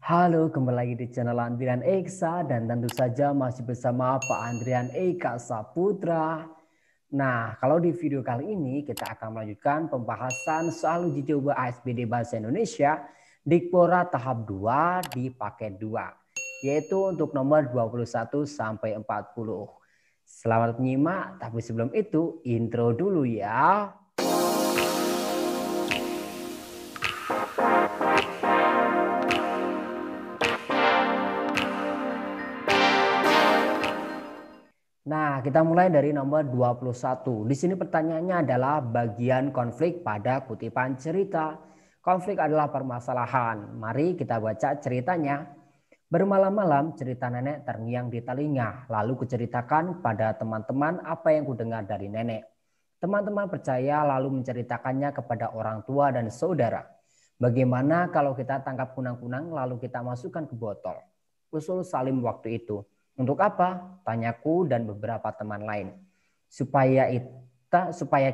Halo, kembali lagi di channel Andrian Eksa dan tentu saja masih bersama Pak Andrian Eka Saputra. Nah, kalau di video kali ini kita akan melanjutkan pembahasan soal uji coba ASBD Bahasa Indonesia Dikpora tahap 2 di paket 2, yaitu untuk nomor 21 sampai 40. Selamat menyimak, tapi sebelum itu intro dulu ya. Nah, kita mulai dari nomor 21. Di sini pertanyaannya adalah bagian konflik pada kutipan cerita. Konflik adalah permasalahan. Mari kita baca ceritanya. Bermalam-malam cerita nenek terngiang di telinga. Lalu kuceritakan pada teman-teman apa yang kudengar dari nenek. Teman-teman percaya lalu menceritakannya kepada orang tua dan saudara. Bagaimana kalau kita tangkap kunang-kunang lalu kita masukkan ke botol? Usul Salim waktu itu. Untuk apa? Tanyaku dan beberapa teman lain. Supaya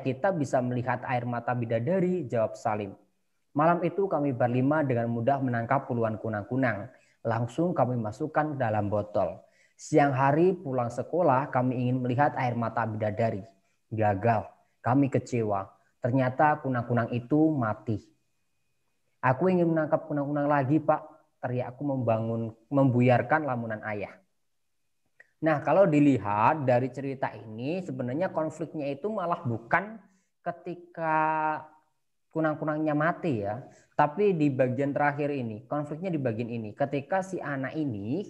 kita bisa melihat air mata bidadari, jawab Salim. Malam itu kami berlima dengan mudah menangkap puluhan kunang-kunang. Langsung kami masukkan ke dalam botol. Siang hari pulang sekolah kami ingin melihat air mata bidadari. Gagal. Kami kecewa. Ternyata kunang-kunang itu mati. Aku ingin menangkap kunang-kunang lagi, Pak. Teriakku membuyarkan lamunan ayah. Nah, kalau dilihat dari cerita ini, sebenarnya konfliknya itu malah bukan ketika kunang-kunangnya mati ya, tapi di bagian terakhir ini, konfliknya di bagian ini. Ketika si anak ini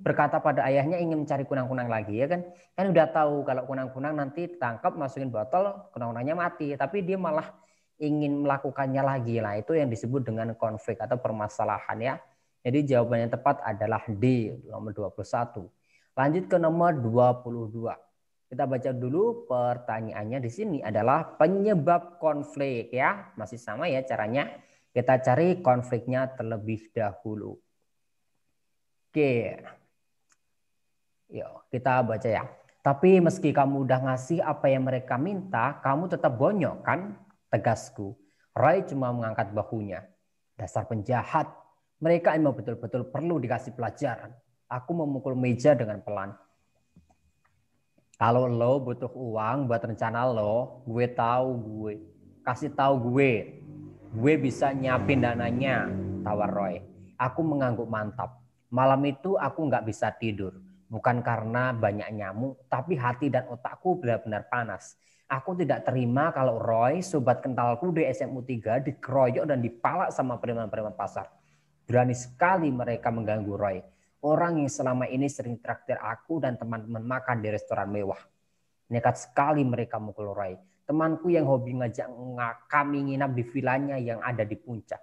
berkata pada ayahnya ingin mencari kunang-kunang lagi ya kan, kan udah tahu kalau kunang-kunang nanti ditangkap masukin botol, kunang-kunangnya mati, tapi dia malah ingin melakukannya lagi lah. Itu yang disebut dengan konflik atau permasalahan ya. Jadi jawabannya tepat adalah D, nomor 21. Lanjut ke nomor 22. Kita baca dulu pertanyaannya di sini adalah penyebab konflik ya. Masih sama ya caranya. Kita cari konfliknya terlebih dahulu. Oke. Yuk, kita baca ya. Tapi meski kamu udah ngasih apa yang mereka minta, kamu tetap bonyok kan? Tegasku. Roy cuma mengangkat bahunya. Dasar penjahat. Mereka emang betul-betul perlu dikasih pelajaran. Aku memukul meja dengan pelan. Kalau lo butuh uang buat rencana lo, gue tahu gue. Kasih tahu gue. Gue bisa nyiapin dananya, tawar Roy. Aku mengangguk mantap. Malam itu aku nggak bisa tidur. Bukan karena banyak nyamuk, tapi hati dan otakku benar-benar panas. Aku tidak terima kalau Roy, sobat kentalku di SMU 3, dikeroyok dan dipalak sama preman-preman pasar. Berani sekali mereka mengganggu Roy. Orang yang selama ini sering traktir aku dan teman-teman makan di restoran mewah. Nekat sekali mereka mukul Roy. Temanku yang hobi ngajak kami nginap di vilanya yang ada di puncak.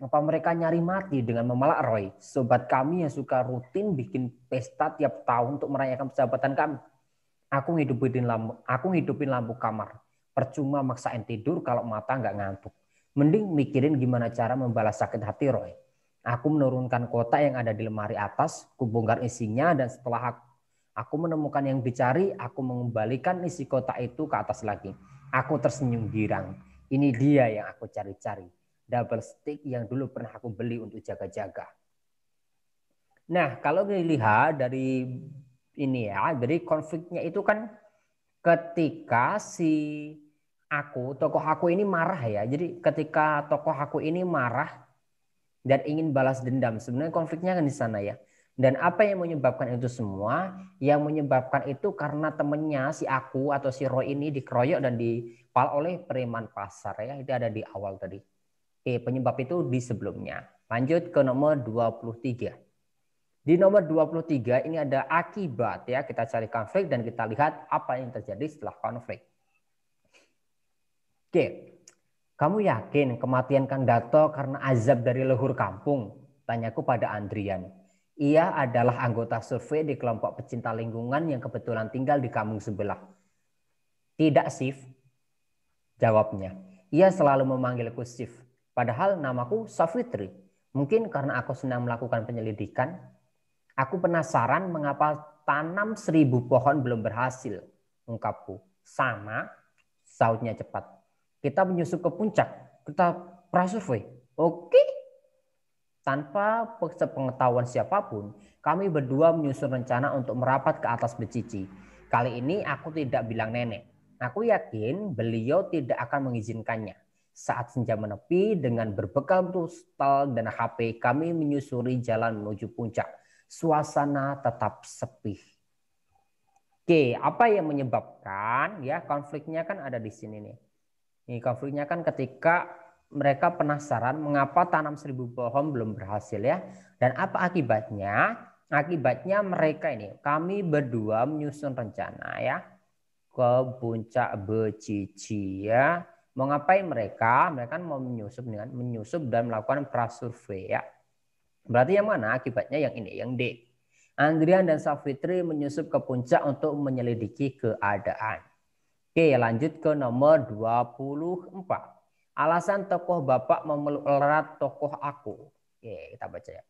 Apa mereka nyari mati dengan memalak Roy? Sobat kami yang suka rutin bikin pesta tiap tahun untuk merayakan persahabatan kami. Aku ngidupin lampu kamar. Percuma maksain tidur kalau mata nggak ngantuk. Mending mikirin gimana cara membalas sakit hati Roy. Aku menurunkan kotak yang ada di lemari atas, kubongkar isinya dan setelah aku menemukan yang dicari, aku mengembalikan isi kotak itu ke atas lagi. Aku tersenyum girang. Ini dia yang aku cari-cari. Double stick yang dulu pernah aku beli untuk jaga-jaga. Nah, kalau dilihat dari ini ya, dari konfliknya itu kan ketika tokoh aku ini marah ya. Jadi ketika tokoh aku ini marah dan ingin balas dendam. Sebenarnya konfliknya kan di sana ya. Dan apa yang menyebabkan itu semua? Yang menyebabkan itu karena temennya si aku atau si Roy ini dikeroyok dan dipal oleh preman pasar ya. Itu ada di awal tadi. Penyebab itu di sebelumnya. Lanjut ke nomor 23. Di nomor 23 ini ada akibat ya. Kita cari konflik dan kita lihat apa yang terjadi setelah konflik. Oke. Kamu yakin kematian Kang Dato karena azab dari leluhur kampung? Tanyaku pada Andrian. Ia adalah anggota survei di kelompok pecinta lingkungan yang kebetulan tinggal di kampung sebelah. Tidak, Sif. Jawabnya. Ia selalu memanggilku Sif. Padahal namaku Safitri. Mungkin karena aku sedang melakukan penyelidikan. Aku penasaran mengapa tanam 1000 pohon belum berhasil. Ungkapku. Sama, sautnya cepat. Kita menyusup ke puncak. Kita prasurvei. Oke. Tanpa sepengetahuan siapapun, kami berdua menyusun rencana untuk merapat ke atas becici. Kali ini aku tidak bilang nenek. Aku yakin beliau tidak akan mengizinkannya. Saat senja menepi dengan berbekal pistol dan HP, kami menyusuri jalan menuju puncak. Suasana tetap sepi. Oke, apa yang menyebabkan ya konfliknya kan ada di sini nih. Ini konfliknya kan ketika mereka penasaran mengapa tanam 1000 pohon belum berhasil ya. Dan apa akibatnya? Akibatnya mereka ini, kami berdua menyusun rencana ya ke puncak Becici ya. Mau ngapain mereka? Mereka mau menyusup dan melakukan prasurvei ya. Berarti yang mana akibatnya? Yang ini, yang D. Andrian dan Savitri menyusup ke puncak untuk menyelidiki keadaan. Oke, lanjut ke nomor 24. Alasan tokoh bapak memeluk erat tokoh aku. Oke, kita baca ya.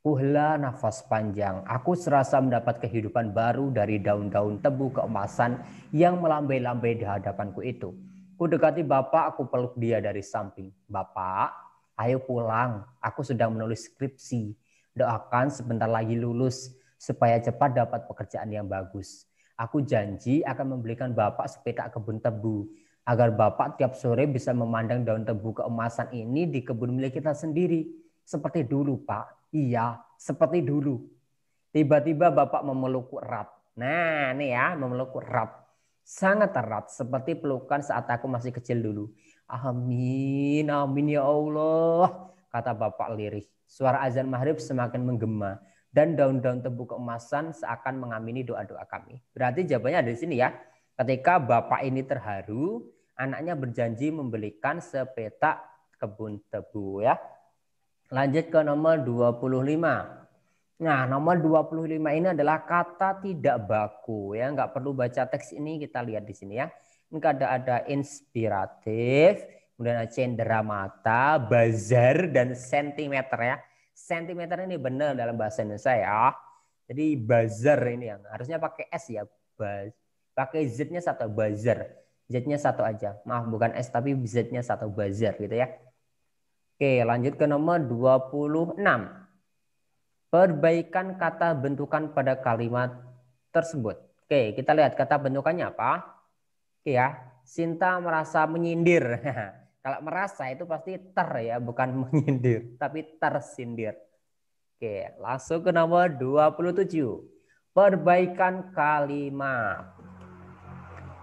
Kuhela nafas panjang. Aku serasa mendapat kehidupan baru dari daun-daun tebu keemasan yang melambai-lambai di hadapanku itu. Ku dekati bapak, aku peluk dia dari samping. Bapak, ayo pulang. Aku sedang menulis skripsi. Doakan sebentar lagi lulus supaya cepat dapat pekerjaan yang bagus. Aku janji akan membelikan bapak sepetak kebun tebu agar bapak tiap sore bisa memandang daun tebu keemasan ini di kebun milik kita sendiri. Seperti dulu, Pak. Iya, seperti dulu. Tiba-tiba bapak memelukku erat. Nah, ini ya, memelukku erat. Sangat erat, seperti pelukan saat aku masih kecil dulu. Amin, amin ya Allah, kata bapak lirih. Suara azan maghrib semakin menggema dan daun-daun tebu keemasan seakan mengamini doa-doa kami. Berarti jawabannya ada di sini ya. Ketika bapak ini terharu, anaknya berjanji membelikan sepetak kebun tebu ya. Lanjut ke nomor 25. Nah, nomor 25 ini adalah kata tidak baku ya, nggak perlu baca teks ini, kita lihat di sini ya. Ini ada inspiratif, kemudian ada cenderamata, bazar dan sentimeter ya. Sentimeter ini benar dalam bahasa Indonesia ya. Jadi bazar ini yang harusnya pakai S ya, pakai Z-nya satu, bazar. Z-nya satu aja. Maaf, bukan S tapi Z-nya satu, bazar gitu ya. Oke, lanjut ke nomor 26. Perbaikan kata bentukan pada kalimat tersebut. Oke, kita lihat kata bentukannya apa. Oke ya, Sinta merasa menyindir. Kalau merasa itu pasti ter ya, bukan menyindir, tapi tersindir. Oke, langsung ke nomor 27. Perbaikan kalimat.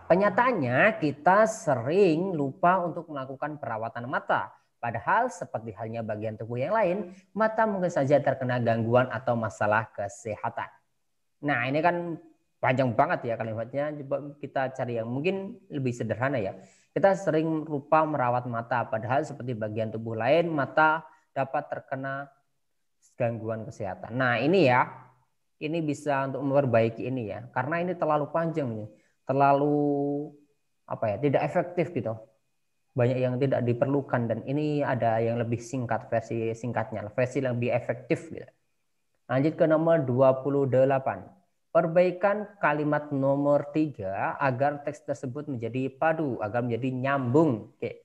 Kenyataannya kita sering lupa untuk melakukan perawatan mata. Padahal seperti halnya bagian tubuh yang lain, mata mungkin saja terkena gangguan atau masalah kesehatan. Nah, ini kan panjang banget ya kalimatnya. Coba kita cari yang mungkin lebih sederhana ya. Kita sering lupa merawat mata, padahal seperti bagian tubuh lain, mata dapat terkena gangguan kesehatan. Nah, ini ya. Ini bisa untuk memperbaiki ini ya. Karena ini terlalu panjang nih. Terlalu tidak efektif gitu. Banyak yang tidak diperlukan dan ini ada yang lebih singkat, versi singkatnya, versi yang lebih efektif gitu. Lanjut ke nomor 28. Perbaikan kalimat nomor 3 agar teks tersebut menjadi padu, agar menjadi nyambung. Oke.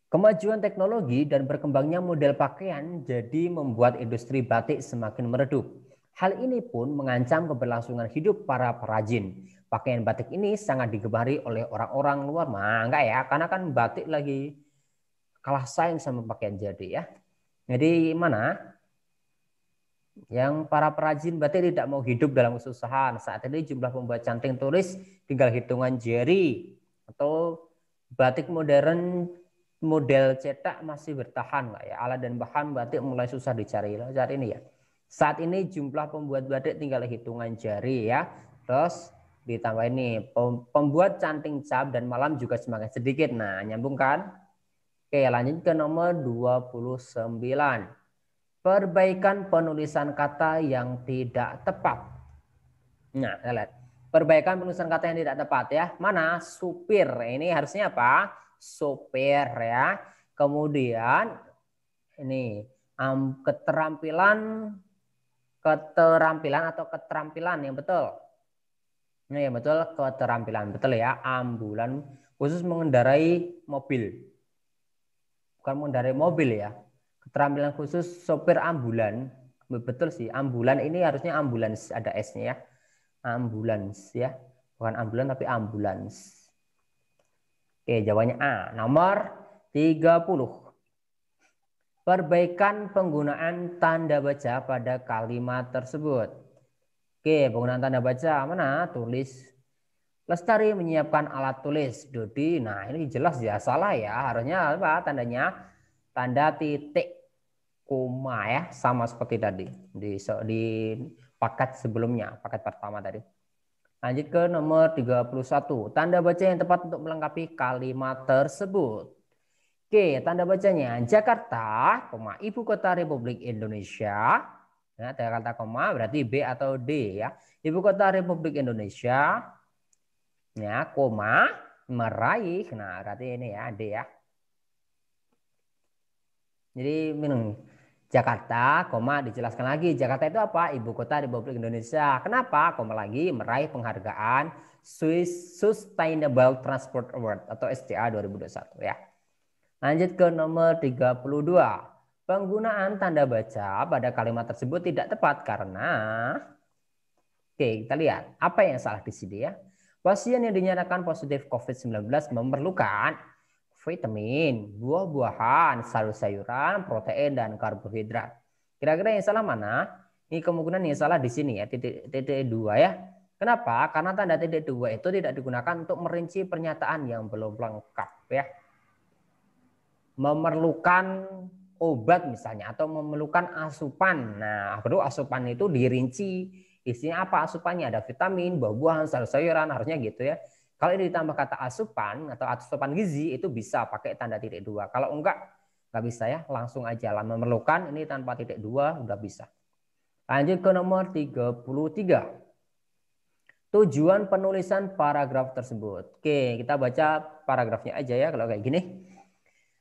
Kemajuan teknologi dan berkembangnya model pakaian jadi membuat industri batik semakin meredup. Hal ini pun mengancam keberlangsungan hidup para perajin. Pakaian batik ini sangat digemari oleh orang-orang luar. Nah, enggak ya, karena kan batik lagi kalah saing sama pakaian jadi ya. Jadi mana? Yang para perajin batik tidak mau hidup dalam kesusahan. Saat ini jumlah pembuat canting tulis tinggal hitungan jari. Atau batik modern model cetak masih bertahan nggak ya? Alat dan bahan batik mulai susah dicari saat ini ya. Saat ini jumlah pembuat batik tinggal hitungan jari ya. Terus ditambah ini pembuat canting cap dan malam juga semakin sedikit. Nah, nyambung kan? Oke, lanjut ke nomor 29. Perbaikan penulisan kata yang tidak tepat. Nah, lihat. Perbaikan penulisan kata yang tidak tepat ya. Mana? Supir. Ini harusnya apa? Sopir ya. Kemudian ini keterampilan atau keterampilan yang betul. Nah, ya betul, keterampilan betul ya. Ambulan khusus mengendarai mobil. Bukan mengendarai mobil ya. Keterampilan khusus sopir ambulan. Betul sih, ambulan ini harusnya ambulans, ada S-nya ya. Ambulans ya. Bukan ambulan tapi ambulans. Oke, jawabannya A. Nomor 30. Perbaikan penggunaan tanda baca pada kalimat tersebut. Oke, penggunaan tanda baca mana? Tulis. Lestari menyiapkan alat tulis. Dodi, nah ini jelas ya salah ya. Harusnya apa tandanya? Tanda titik koma ya, sama seperti tadi di paket sebelumnya, paket pertama tadi. Lanjut ke nomor 31. Tanda baca yang tepat untuk melengkapi kalimat tersebut. Oke, tanda bacanya Jakarta, ibu kota Republik Indonesia. Ya, Jakarta, berarti B atau D ya. Ibu kota Republik Indonesia. Ya, meraih. Nah, berarti ini ya, D ya. Jadi minum Jakarta, dijelaskan lagi. Jakarta itu apa? Ibu kota Republik Indonesia. Kenapa? Lagi meraih penghargaan Swiss Sustainable Transport Award atau STA 2021 ya. Lanjut ke nomor 32. Penggunaan tanda baca pada kalimat tersebut tidak tepat karena kita lihat apa yang salah di sini ya. Pasien yang dinyatakan positif COVID-19 memerlukan vitamin, buah-buahan, sayur-sayuran, protein, dan karbohidrat. Kira-kira yang salah mana? Ini kemungkinan yang salah di sini ya, titik 2 ya. Kenapa? Karena tanda titik 2 itu tidak digunakan untuk merinci pernyataan yang belum lengkap ya. Memerlukan obat misalnya atau memerlukan asupan. Nah, perlu asupan itu dirinci. Isinya apa asupannya? Ada vitamin, buah-buahan, sayur-sayuran, harusnya gitu ya. Kalau ini ditambah kata asupan atau asupan gizi itu bisa pakai tanda titik 2. Kalau enggak bisa ya, langsung aja lah memerlukan ini tanpa titik 2 udah bisa. Lanjut ke nomor 33. Tujuan penulisan paragraf tersebut. Oke, kita baca paragrafnya aja ya kalau kayak gini.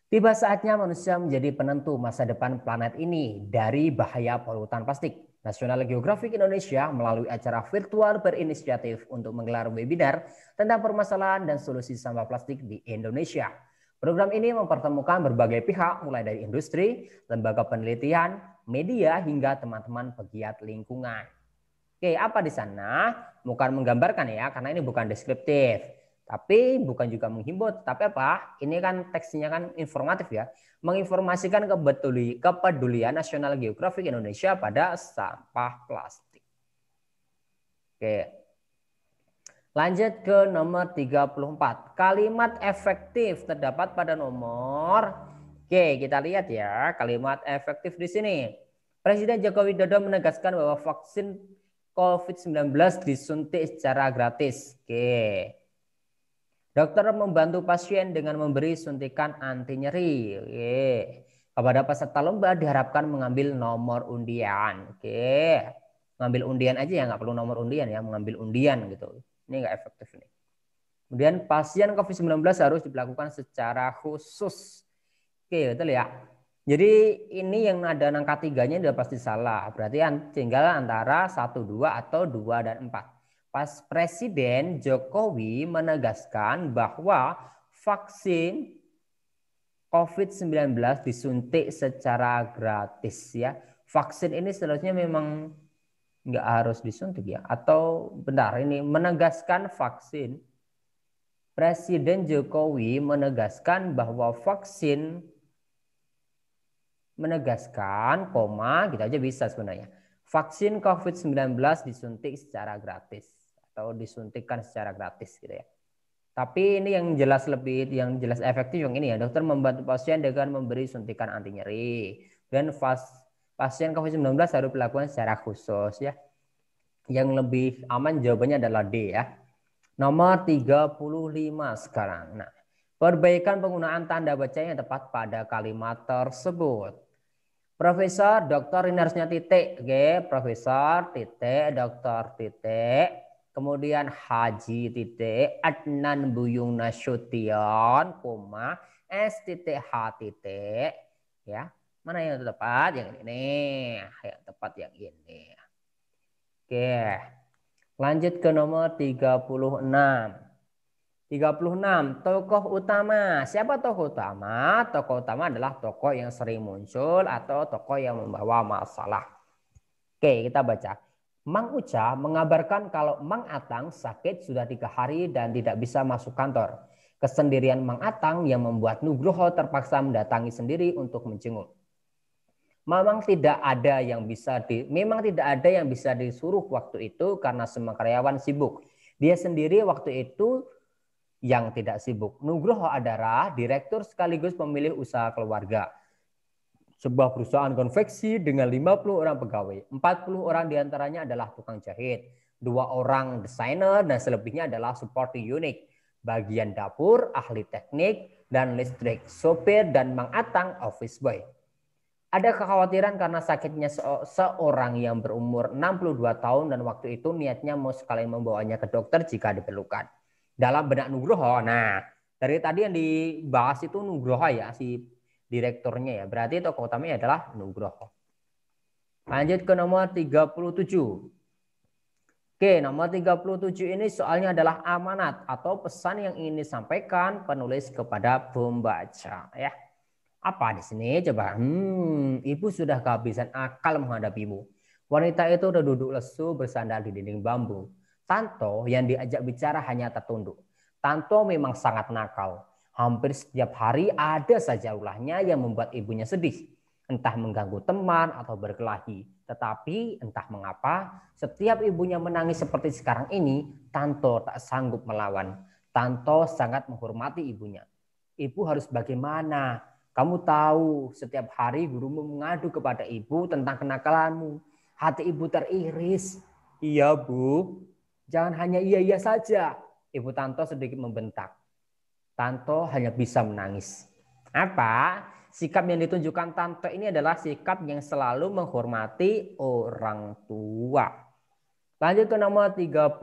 Tiba saatnya manusia menjadi penentu masa depan planet ini dari bahaya polutan plastik. National Geographic Indonesia melalui acara virtual berinisiatif untuk menggelar webinar tentang permasalahan dan solusi sampah plastik di Indonesia. Program ini mempertemukan berbagai pihak mulai dari industri, lembaga penelitian, media hingga teman-teman pegiat lingkungan. Oke, apa di sana? Bukan menggambarkan ya, karena ini bukan deskriptif. Tapi bukan juga menghimbau, tapi apa? Ini kan teksnya kan informatif ya. Menginformasikan kepedulian National Geographic Indonesia pada sampah plastik. Oke. Lanjut ke nomor 34. Kalimat efektif terdapat pada nomor. Oke, kita lihat ya, kalimat efektif di sini. Presiden Joko Widodo menegaskan bahwa vaksin COVID-19 disuntik secara gratis. Oke. Dokter membantu pasien dengan memberi suntikan anti nyeri. Oke. Kepada peserta lomba diharapkan mengambil nomor undian. Oke. Mengambil undian aja ya, nggak perlu nomor undian ya, mengambil undian gitu. Ini nggak efektif nih. Kemudian pasien COVID-19 harus dilakukan secara khusus. Oke, betul ya. Jadi ini yang ada angka 3-nya udah pasti salah. Berarti tinggal antara 1, 2 atau 2 dan 4. Presiden Jokowi menegaskan bahwa vaksin COVID-19 disuntik secara gratis ya. Vaksin ini seharusnya memang nggak harus disuntik ya. Atau benar ini menegaskan vaksin. Presiden Jokowi menegaskan bahwa vaksin menegaskan, gitu aja bisa sebenarnya. Vaksin COVID-19 disuntik secara gratis atau disuntikkan secara gratis gitu ya. Tapi ini yang jelas efektif yang ini ya. Dokter membantu pasien dengan memberi suntikan anti nyeri. Dan pasien COVID-19 harus dilakukan secara khusus ya. Yang lebih aman jawabannya adalah D ya. Nomor 35 sekarang. Nah, perbaikan penggunaan tanda baca yang tepat pada kalimat tersebut. Profesor, dokter ini harusnya titik. Oke, profesor, titik, dokter, titik. Kemudian Haji, titik. Adnan Buyung Nasution, koma. S titik H titik. Ya, mana yang tepat? Yang ini. Yang tepat yang ini. Oke. Lanjut ke nomor 36. 36. Tokoh utama. Siapa tokoh utama? Tokoh utama adalah tokoh yang sering muncul atau tokoh yang membawa masalah. Oke, kita baca. Mang Uca mengabarkan kalau Mang Atang sakit sudah 3 hari dan tidak bisa masuk kantor. Kesendirian Mang Atang yang membuat Nugroho terpaksa mendatangi sendiri untuk menjenguk. Memang tidak ada yang bisa disuruh waktu itu karena semua karyawan sibuk. Dia sendiri waktu itu yang tidak sibuk. Nugroho adalah direktur sekaligus pemilik usaha keluarga. Sebuah perusahaan konveksi dengan 50 orang pegawai. 40 orang diantaranya adalah tukang jahit. 2 orang desainer dan selebihnya adalah supporting unit. Bagian dapur, ahli teknik, dan listrik. Sopir dan Mang Atang office boy. Ada kekhawatiran karena sakitnya seorang yang berumur 62 tahun dan waktu itu niatnya mau sekalian membawanya ke dokter jika diperlukan. Dalam benak Nugroho, nah dari tadi yang dibahas itu Nugroho ya, si direkturnya ya. Berarti tokoh utamanya adalah Nugroho. Lanjut ke nomor 37. Oke, nomor 37 ini soalnya adalah amanat atau pesan yang ingin disampaikan penulis kepada pembaca ya. Apa di sini? Coba. Ibu sudah kehabisan akal menghadapimu. Wanita itu udah duduk lesu bersandar di dinding bambu. Tanto yang diajak bicara hanya tertunduk. Tanto memang sangat nakal. Hampir setiap hari ada saja ulahnya yang membuat ibunya sedih. Entah mengganggu teman atau berkelahi. Tetapi entah mengapa setiap ibunya menangis seperti sekarang ini, Tanto tak sanggup melawan. Tanto sangat menghormati ibunya. Ibu harus bagaimana? Kamu tahu setiap hari gurumu mengadu kepada ibu tentang kenakalanmu. Hati ibu teriris. Iya bu, jangan hanya iya-iya saja. Ibu Tanto sedikit membentak. Tanto hanya bisa menangis. Apa? Sikap yang ditunjukkan Tanto ini adalah sikap yang selalu menghormati orang tua. Lanjut ke nomor 38.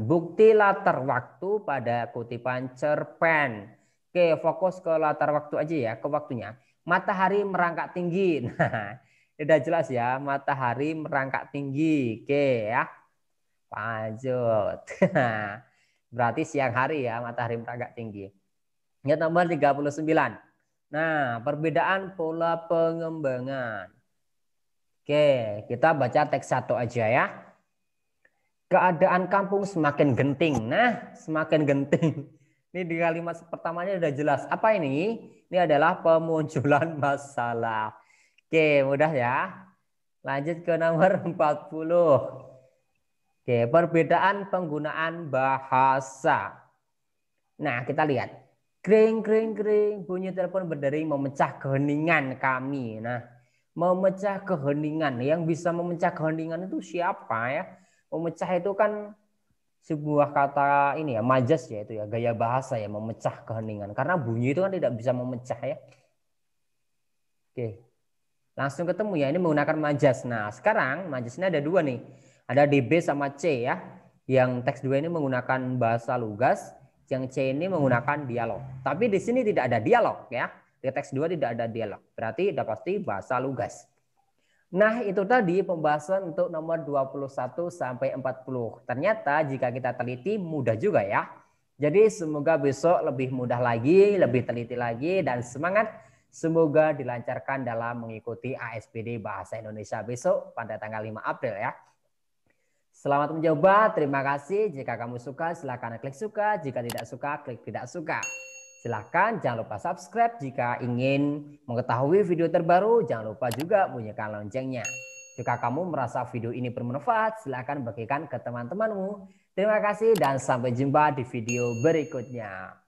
Bukti latar waktu pada kutipan cerpen. Oke, fokus ke latar waktu aja ya, ke waktunya. Matahari merangkak tinggi. Nah, udah jelas ya, matahari merangkak tinggi. Oke ya. Lanjut. Berarti siang hari ya, matahari merangkak tinggi. Yang nomor 39. Nah, perbedaan pola pengembangan. Oke, kita baca teks 1 aja ya. Keadaan kampung semakin genting. Nah, semakin genting. Ini di kalimat pertamanya udah jelas. Apa ini? Ini adalah pemunculan masalah. Oke, mudah ya. Lanjut ke nomor 40. Oke, perbedaan penggunaan bahasa. Nah, kita lihat. Kring, kring, kring. Bunyi telepon berdering memecah keheningan kami. Nah, memecah keheningan. Yang bisa memecah keheningan itu siapa ya? Memecah itu kan sebuah kata ini ya, majas ya, itu ya, gaya bahasa ya, memecah keheningan. Karena bunyi itu kan tidak bisa memecah ya. Oke, langsung ketemu ya, ini menggunakan majas. Nah sekarang majasnya ada 2 nih, ada di B sama C ya. Yang teks 2 ini menggunakan bahasa lugas, yang C ini menggunakan dialog. Tapi di sini tidak ada dialog ya, di teks 2 tidak ada dialog, berarti sudah pasti bahasa lugas. Nah, itu tadi pembahasan untuk nomor 21 sampai 40. Ternyata jika kita teliti mudah juga ya. Jadi semoga besok lebih mudah lagi, lebih teliti lagi, dan semangat. Semoga dilancarkan dalam mengikuti ASPD Bahasa Indonesia besok pada tanggal 5 April ya. Selamat mencoba, terima kasih. Jika kamu suka silakan klik suka, jika tidak suka klik tidak suka. Silahkan jangan lupa subscribe jika ingin mengetahui video terbaru. Jangan lupa juga bunyikan loncengnya. Jika kamu merasa video ini bermanfaat, silahkan bagikan ke teman-temanmu. Terima kasih dan sampai jumpa di video berikutnya.